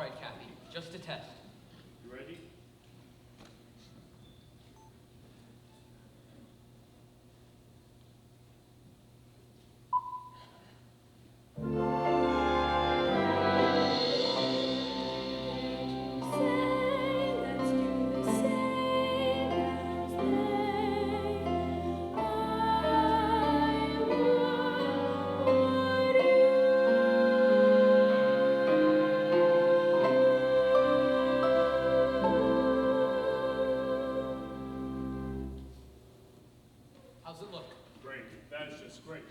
right, Kathy. Just a test. You ready? How's it look? Great. That is just great.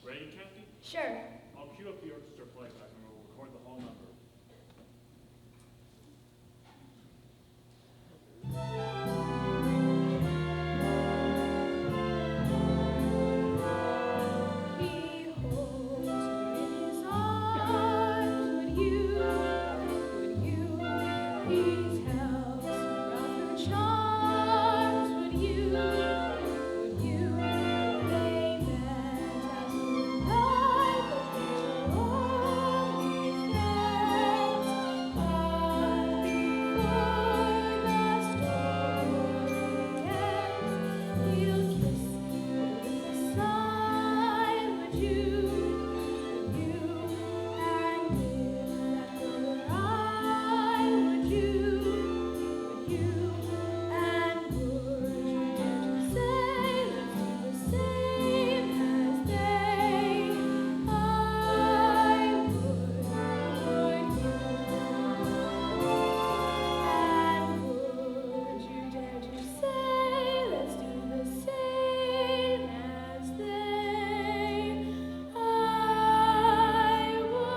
Ready, Kathy? Sure. I'll cue up the orchestra playback and we'll record the whole number. He holds her in his arms. Would you? He tells her of her charms. Would you? They met as the night, but they were only friends. But before the story ends, he'll kiss her with a sigh. Would you? And if that were I, would you? And would you dare to say let's do the same as they? I would you? And would you dare to say let's do the same as they? I would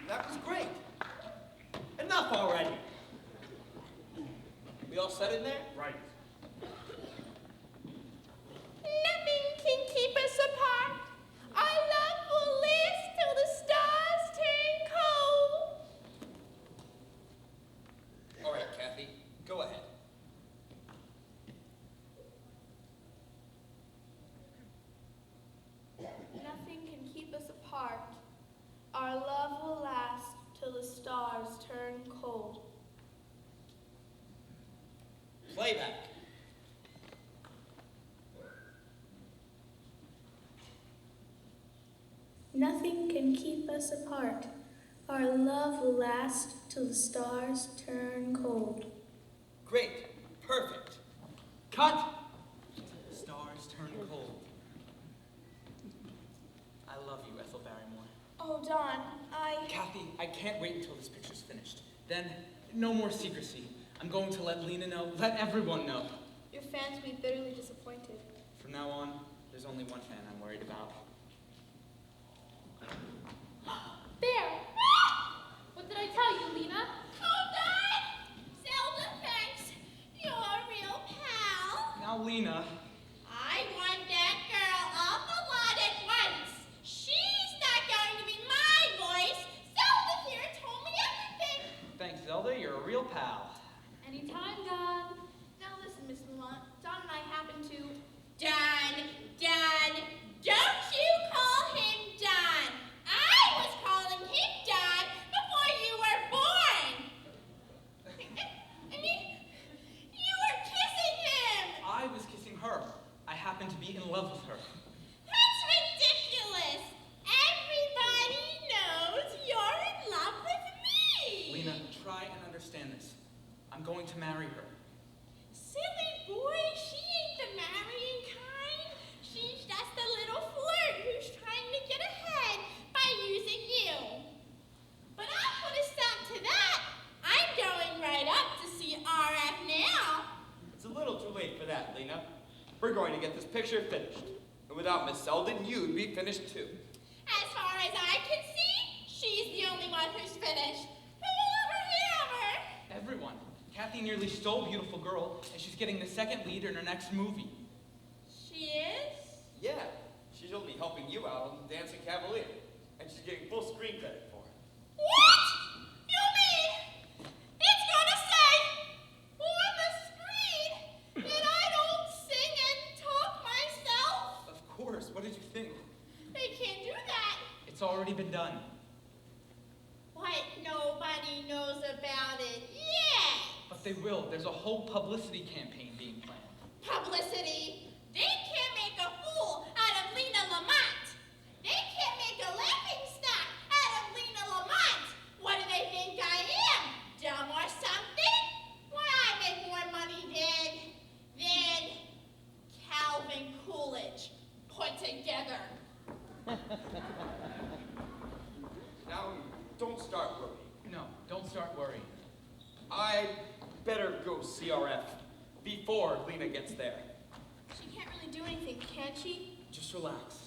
That was great. Enough already. We all set in there? Right. Nothing can keep us apart. Our love will last till the stars turn cold. All right, Kathy, go ahead. Nothing can keep us apart. Our love will last till the stars turn cold. Playback. Nothing can keep us apart. Our love will last till the stars turn cold. Great. Perfect. Cut! The stars turn cold. I love you, Ethel Barrymore. Oh, Don, Kathy, I can't wait until this picture's finished. Then, no more secrecy. I'm going to let Lena know, let everyone know. Your fans will be bitterly disappointed. From now on, there's only one fan I'm worried about. There! What did I tell you, Lena? Oh, Don! Zelda, thanks. You're a real pal. Now, Lena, I want that girl off the lot at once. She's not going to be my voice. Zelda here told me everything. thanks, Zelda, you're a real pal. Anytime, Don. Now listen, Miss Mulan. Don and I happen to... Don, don't you call him Don. I was calling him Don before you were born. And you were kissing him. I was kissing her. I happen to be in love with her. That's ridiculous. Everybody knows you're in love with me. Lena, try and understand this. I'm going to marry her. Silly boy, she ain't the marrying kind. She's just a little flirt who's trying to get ahead by using you. But I'll put a stop to that. I'm going right up to see RF now. It's a little too late for that, Lena. We're going to get this picture finished. And without Miss Selden, you'd be finished too. As far as I can see, she's the only one who's finished. Who will ever hear of her? Everyone. Kathy nearly stole Beautiful Girl, and she's getting the second lead in her next movie. She is? Yeah, she's only helping you out on Dancing Cavalier. And she's getting full screen credit for it. What? been done. What? Nobody knows about it yet. But they will. There's a whole publicity campaign being planned. Publicity. They can't make a fool out of Lena Lamont. They can't make a laughing stock out of Lena Lamont. What do they think I am? Dumb or something? Why, I make more money than Calvin Coolidge put together. Now, don't start worrying. No, don't start worrying. I better go CRF before Lena gets there. She can't really do anything, can she? Just relax.